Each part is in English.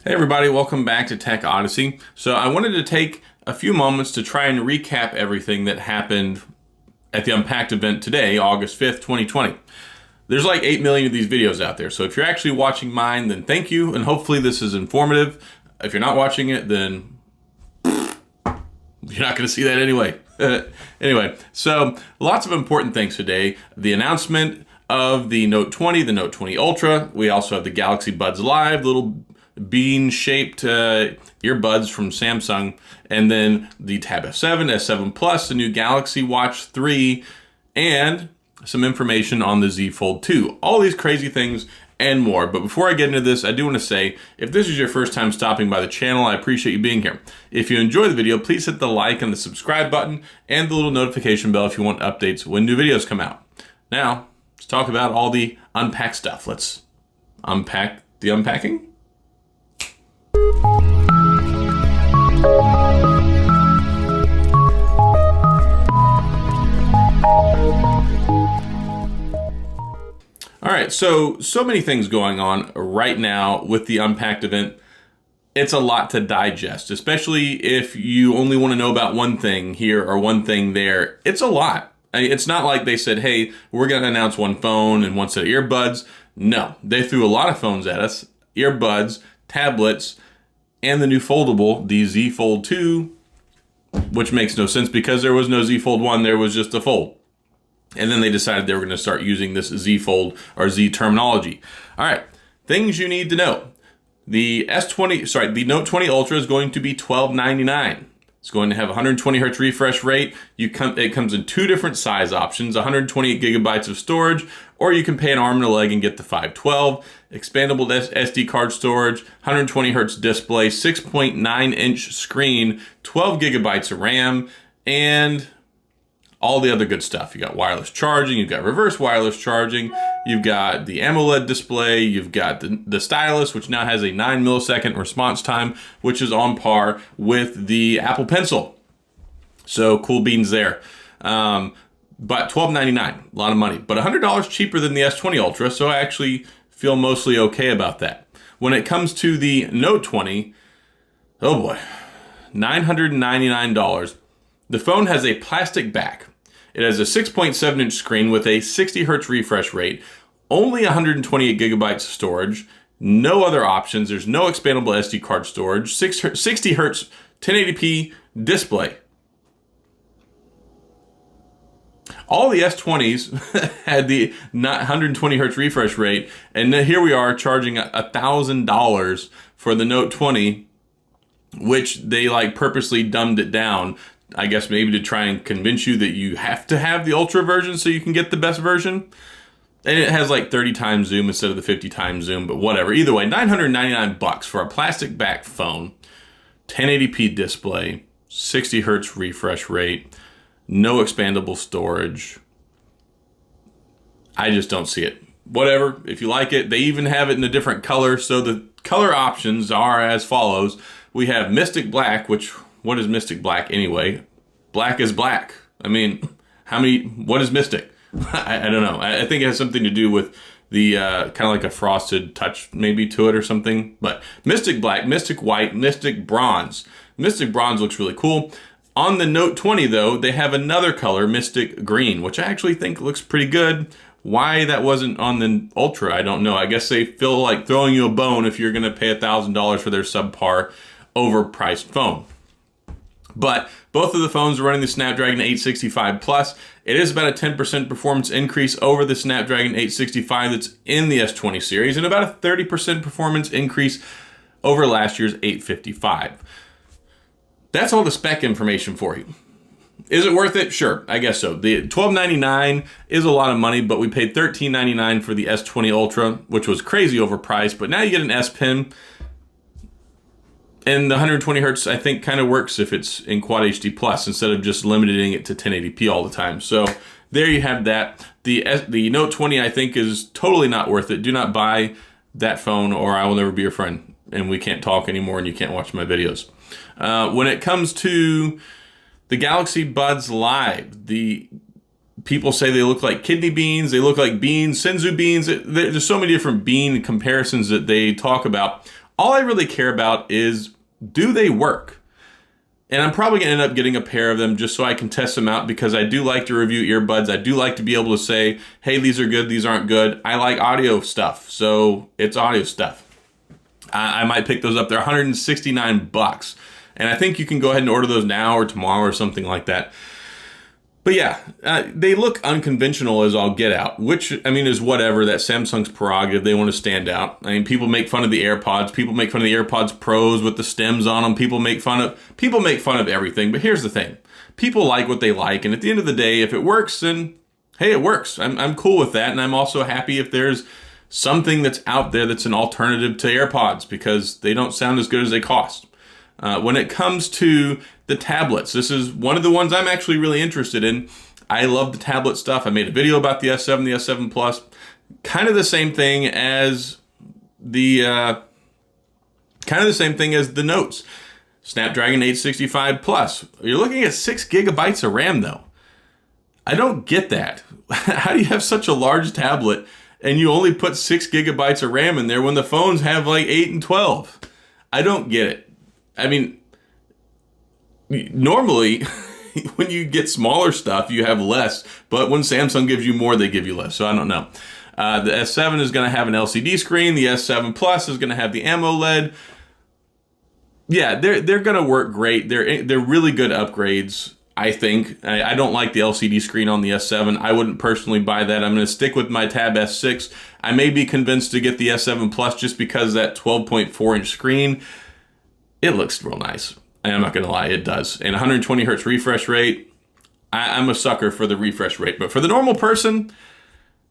Hey everybody, welcome back to Tech Odyssey. So I wanted to take a few moments to try and recap everything that happened at the Unpacked event today, August 5th, 2020. There's like 8 million of these videos out there, so if you're actually watching mine, then thank you, and hopefully this is informative. If you're not watching it, then you're not going to see that anyway. Anyway, so lots of important things today. The announcement of the Note 20, the Note 20 Ultra. We also have the Galaxy Buds Live, little bean-shaped earbuds from Samsung, and then the Tab S7, S7 Plus, the new Galaxy Watch 3, and some information on the Z Fold 2. All these crazy things and more. But before I get into this, I do want to say, if this is your first time stopping by the channel, I appreciate you being here. If you enjoy the video, please hit the like and the subscribe button and the little notification bell if you want updates when new videos come out. Now, let's talk about all the unpacked stuff. Let's unpack the unpacking. All right, so many things going on right now with the Unpacked event. It's a lot to digest, especially if you only want to know about one thing here or one thing there. It's a lot. I mean, it's not like they said, hey, we're going to announce one phone and one set of earbuds. No, they threw a lot of phones at us, earbuds, tablets, and the new foldable, the Z Fold 2, which makes no sense because there was no Z Fold 1, there was just a Fold. And then they decided they were going to start using this Z Fold or Z terminology. All right, things you need to know. The Note 20 Ultra is going to be $1299. It's going to have 120 hertz refresh rate. It comes in two different size options, 128 gigabytes of storage, or you can pay an arm and a leg and get the 512. Expandable SD card storage, 120 hertz display, 6.9 inch screen, 12 gigabytes of RAM, and all the other good stuff. You got wireless charging, you've got reverse wireless charging, you've got the AMOLED display, you've got the stylus, which now has a 9 millisecond response time, which is on par with the Apple Pencil. So cool beans there. But $1299, a lot of money, but $100 cheaper than the S20 Ultra, so I actually feel mostly okay about that. When it comes to the Note 20, oh boy, $999. The phone has a plastic back. It has a 6.7 inch screen with a 60 hertz refresh rate, only 128 gigabytes of storage, no other options. There's no expandable SD card storage, 60 hertz 1080p display. All the S20s had the 120 hertz refresh rate, and here we are charging $1,000 for the Note 20, which they purposely dumbed it down. I guess maybe to try and convince you that you have to have the Ultra version so you can get the best version. And it has 30 times zoom instead of the 50 times zoom, but whatever. Either way, $999 for a plastic back phone, 1080p display, 60 hertz refresh rate, no expandable storage. I just don't see it. Whatever, if you like it. They even have it in a different color. So the color options are as follows. We have Mystic Black, which, what is Mystic Black anyway? Black is black. I mean, what is Mystic? I don't know. I think it has something to do with the kind of like a frosted touch maybe to it or something. But Mystic Black, Mystic White, Mystic Bronze. Mystic Bronze looks really cool. On the Note 20 though, they have another color, Mystic Green, which I actually think looks pretty good. Why that wasn't on the Ultra, I don't know. I guess they feel like throwing you a bone if you're going to pay $1,000 for their subpar overpriced phone. But both of the phones are running the Snapdragon 865 Plus. It is about a 10% performance increase over the Snapdragon 865 that's in the S20 series, and about a 30% performance increase over last year's 855. That's all the spec information for you. Is it worth it? Sure, I guess so. The $1299 is a lot of money, but we paid $1399 for the S20 Ultra, which was crazy overpriced, but now you get an S Pen. And the 120 hertz, I think, kind of works if it's in Quad HD Plus instead of just limiting it to 1080p all the time. So there you have that. The Note 20, I think, is totally not worth it. Do not buy that phone or I will never be your friend. And we can't talk anymore and you can't watch my videos. When it comes to the Galaxy Buds Live, the people say they look like kidney beans, they look like beans, senzu beans. There's so many different bean comparisons that they talk about. All I really care about is, do they work? And I'm probably going to end up getting a pair of them just so I can test them out, because I do like to review earbuds. I do like to be able to say, hey, these are good, these aren't good. I like audio stuff, so it's audio stuff. I might pick those up. They're $169. And I think you can go ahead and order those now or tomorrow or something like that. But yeah, they look unconventional as all get out, which, I mean, is whatever. That's Samsung's prerogative. They want to stand out. I mean, people make fun of the AirPods. People make fun of the AirPods Pros with the stems on them. People make fun of everything. But here's the thing. People like what they like. And at the end of the day, if it works, then hey, it works. I'm cool with that. And I'm also happy if there's something that's out there that's an alternative to AirPods, because they don't sound as good as they cost. When it comes to the tablets, this is one of the ones I'm actually really interested in. I love the tablet stuff. I made a video about the S7, the S7 Plus. Kind of the same thing as the Notes. Snapdragon 865 Plus. You're looking at 6 gigabytes of RAM though. I don't get that. How do you have such a large tablet and you only put 6 gigabytes of RAM in there when the phones have like 8 and 12? I don't get it. I mean, normally when you get smaller stuff, you have less, but when Samsung gives you more, they give you less. So I don't know. The S7 is going to have an LCD screen. The S7 Plus is going to have the AMOLED. Yeah, they're going to work great. They're really good upgrades, I think. I don't like the LCD screen on the S7. I wouldn't personally buy that. I'm going to stick with my Tab S6. I may be convinced to get the S7 Plus just because that 12.4 inch screen, it looks real nice. I'm not going to lie, it does. And 120 hertz refresh rate, I'm a sucker for the refresh rate. But for the normal person,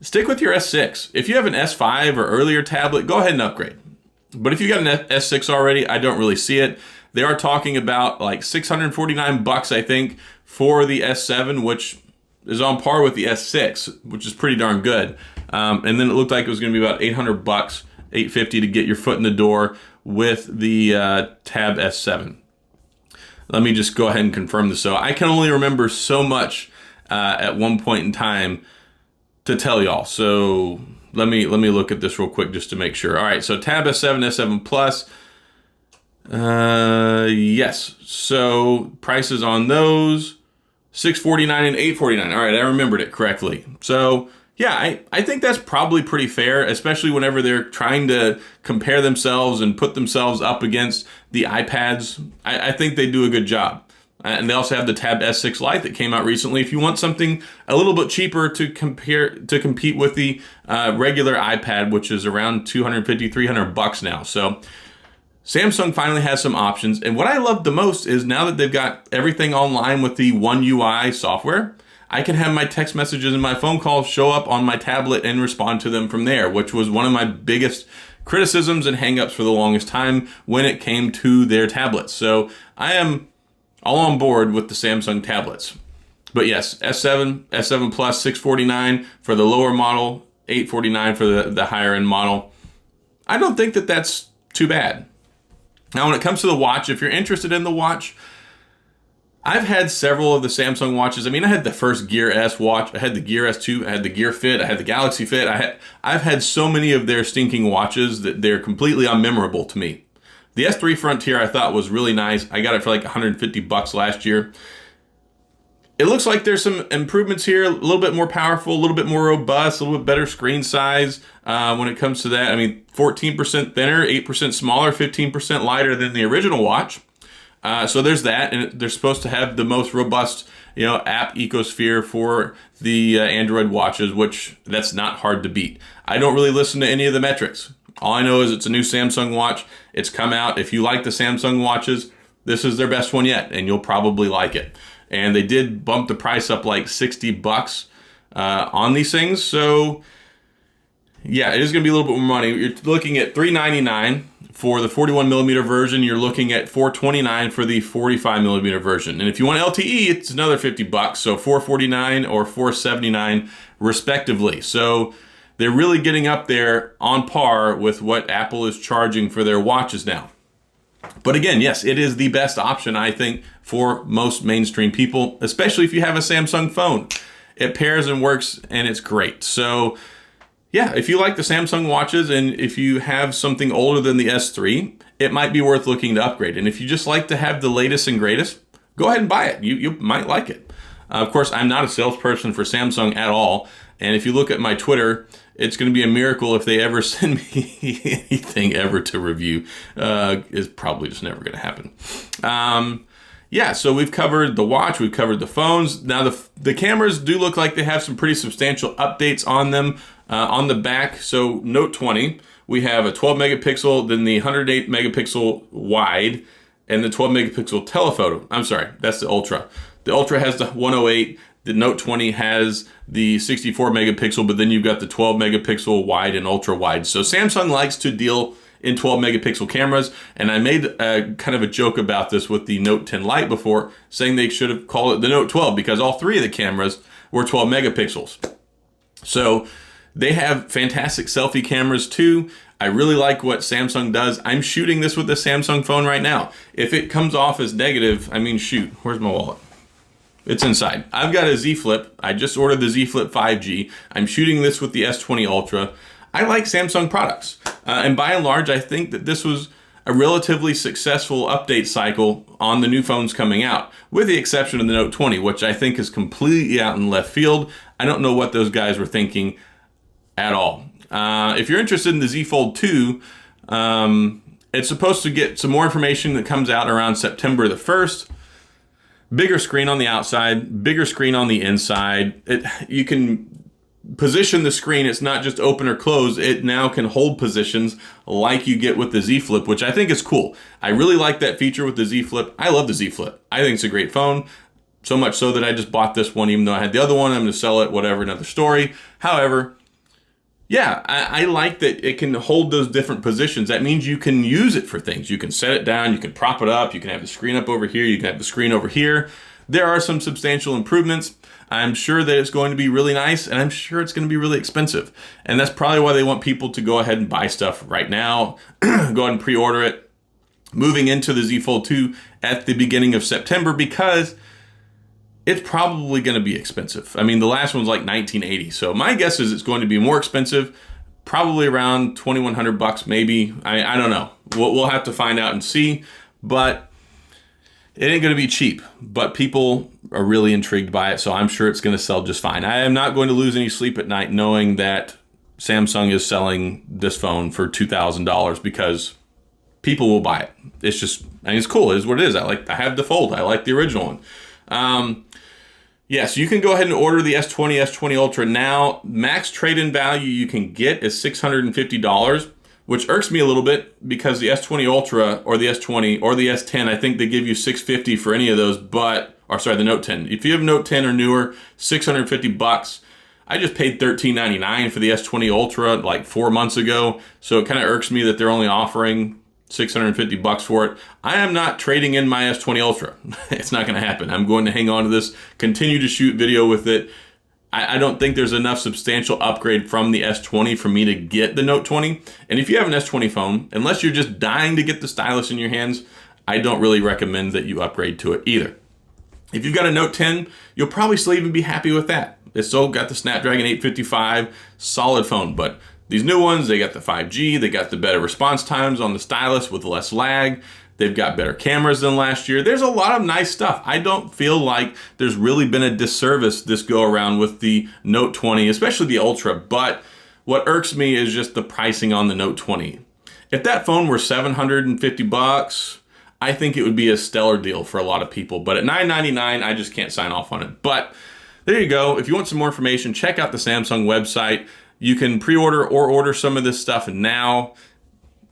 stick with your S6. If you have an S5 or earlier tablet, go ahead and upgrade. But if you got an S6 already, I don't really see it. They are talking about like $649, I think, for the S7, which is on par with the S6, which is pretty darn good. And then it looked like it was going to be about $800, $850 to get your foot in the door with the Tab S7. Let me just go ahead and confirm this. So I can only remember so much at one point in time to tell y'all. So let me look at this real quick just to make sure. All right, so Tab S7, S7 Plus. Yes. So prices on those, $649 and $849. All right, I remembered it correctly. So yeah, I think that's probably pretty fair, especially whenever they're trying to compare themselves and put themselves up against the iPads. I think they do a good job. And they also have the Tab S6 Lite that came out recently. If you want something a little bit cheaper to compete with the regular iPad, which is around $250, $300 now. So Samsung finally has some options. And what I love the most is now that they've got everything online with the One UI software, I can have my text messages and my phone calls show up on my tablet and respond to them from there, which was one of my biggest criticisms and hangups for the longest time when it came to their tablets. So I am all on board with the Samsung tablets. But yes, S7, S7 Plus, $649 for the lower model, $849 for the higher end model. I don't think that that's too bad. Now, when it comes to the watch, if you're interested in the watch, I've had several of the Samsung watches. I mean, I had the first Gear S watch, I had the Gear S2, I had the Gear Fit, I had the Galaxy Fit. I've had so many of their stinking watches that they're completely unmemorable to me. The S3 Frontier I thought was really nice. I got it for like $150 last year. It looks like there's some improvements here, a little bit more powerful, a little bit more robust, a little bit better screen size when it comes to that. I mean, 14% thinner, 8% smaller, 15% lighter than the original watch. So there's that, and they're supposed to have the most robust, app ecosphere for the Android watches, which that's not hard to beat. I don't really listen to any of the metrics. All I know is it's a new Samsung watch. It's come out. If you like the Samsung watches, this is their best one yet, and you'll probably like it. And they did bump the price up like $60 on these things. So yeah, it is going to be a little bit more money. You're looking at $399 for the 41 millimeter version. You're looking at $429 for the 45 millimeter version. And if you want LTE, it's another $50. So $449 or $479 respectively. So they're really getting up there on par with what Apple is charging for their watches now. But again, yes, it is the best option, I think, for most mainstream people, especially if you have a Samsung phone. It pairs and works, and it's great. So yeah, if you like the Samsung watches and if you have something older than the S3, it might be worth looking to upgrade. And if you just like to have the latest and greatest, go ahead and buy it. You might like it. Of course, I'm not a salesperson for Samsung at all. And if you look at my Twitter, it's going to be a miracle if they ever send me anything ever to review. It's probably just never going to happen. Yeah, so we've covered the watch, we've covered the phones. Now the cameras do look like they have some pretty substantial updates on them. On the back, so Note 20, we have a 12 megapixel, then the 108 megapixel wide, and the 12 megapixel telephoto. I'm sorry, that's the Ultra. The Ultra has the 108, the Note 20 has the 64 megapixel, but then you've got the 12 megapixel wide and ultra wide. So Samsung likes to deal in 12 megapixel cameras, and I made kind of a joke about this with the Note 10 Lite before, saying they should have called it the Note 12 because all three of the cameras were 12 megapixels. So they have fantastic selfie cameras too. I really like what Samsung does. I'm shooting this with a Samsung phone right now. If it comes off as negative, I mean, shoot, where's my wallet? It's inside. I've got a Z Flip. I just ordered the Z Flip 5G. I'm shooting this with the S20 Ultra. I like Samsung products. And by and large, I think that this was a relatively successful update cycle on the new phones coming out, with the exception of the Note 20, which I think is completely out in left field. I don't know what those guys were thinking at all. If you're interested in the Z Fold 2, it's supposed to get some more information that comes out around September the 1st. Bigger screen on the outside, bigger screen on the inside. You can position the screen. It's not just open or close. It now can hold positions like you get with the Z Flip, which I think is cool. I really like that feature with the Z Flip. I love the Z Flip. I think it's a great phone. So much so that I just bought this one, even though I had the other one. I'm going to sell it, whatever, another story. However, yeah, I like that it can hold those different positions. That means you can use it for things. You can set it down, you can prop it up, you can have the screen up over here, you can have the screen over here. There are some substantial improvements. I'm sure that it's going to be really nice, and I'm sure it's going to be really expensive. And that's probably why they want people to go ahead and buy stuff right now, go ahead and pre-order it, moving into the Z Fold 2 at the beginning of September, because it's probably going to be expensive. I mean, the last one's like $1980. So my guess is it's going to be more expensive, probably around $2,100 maybe. I don't know. We'll have to find out and see. But it ain't going to be cheap. But people are really intrigued by it, so I'm sure it's going to sell just fine. I am not going to lose any sleep at night knowing that Samsung is selling this phone for $2,000 because people will buy it. It's just, I mean, it's cool. It is what it is. I have the Fold. I like the original one. Yes, you can go ahead and order the S20, S20 Ultra now. Max trade-in value you can get is $650, which irks me a little bit because the S20 Ultra or the S20 or the S10, I think they give you $650 for any of those, the Note 10. If you have Note 10 or newer, $650. I just paid $13.99 for the S20 Ultra like 4 months ago, so it kind of irks me that they're only offering $650 for it. I am not trading in my S20 Ultra. It's not going to happen. I'm going to hang on to this, continue to shoot video with it. I don't think there's enough substantial upgrade from the S20 for me to get the Note 20. And if you have an S20 phone, unless you're just dying to get the stylus in your hands, I don't really recommend that you upgrade to it either. If you've got a Note 10, you'll probably still even be happy with that. It's still got the Snapdragon 855, solid phone, but these new ones, they got the 5G, they got the better response times on the stylus with less lag, they've got better cameras than last year. There's a lot of nice stuff. I don't feel like there's really been a disservice this go around with the Note 20, especially the Ultra, but what irks me is just the pricing on the Note 20. If that phone were $750, I think it would be a stellar deal for a lot of people, but at $999, I just can't sign off on it. But there you go. If you want some more information, check out the Samsung website. You can pre-order or order some of this stuff now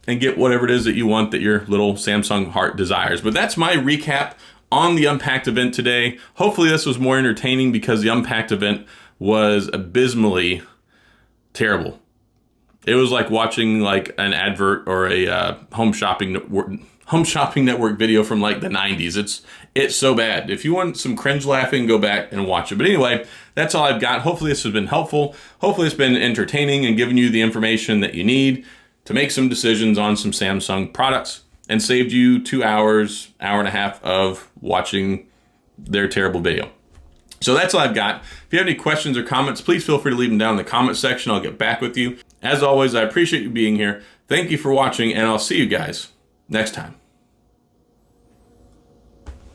and get whatever it is that you want that your little Samsung heart desires. But that's my recap on the Unpacked event today. Hopefully this was more entertaining because the Unpacked event was abysmally terrible. It was like watching like an advert or a home shopping network video from like the 90s. It's so bad. If you want some cringe laughing, go back and watch it. But anyway, that's all I've got. Hopefully this has been helpful. Hopefully it's been entertaining and given you the information that you need to make some decisions on some Samsung products and saved you 2 hours, hour and a half of watching their terrible video. So that's all I've got. If you have any questions or comments, please feel free to leave them down in the comment section. I'll get back with you. As always, I appreciate you being here. Thank you for watching, and I'll see you guys next time.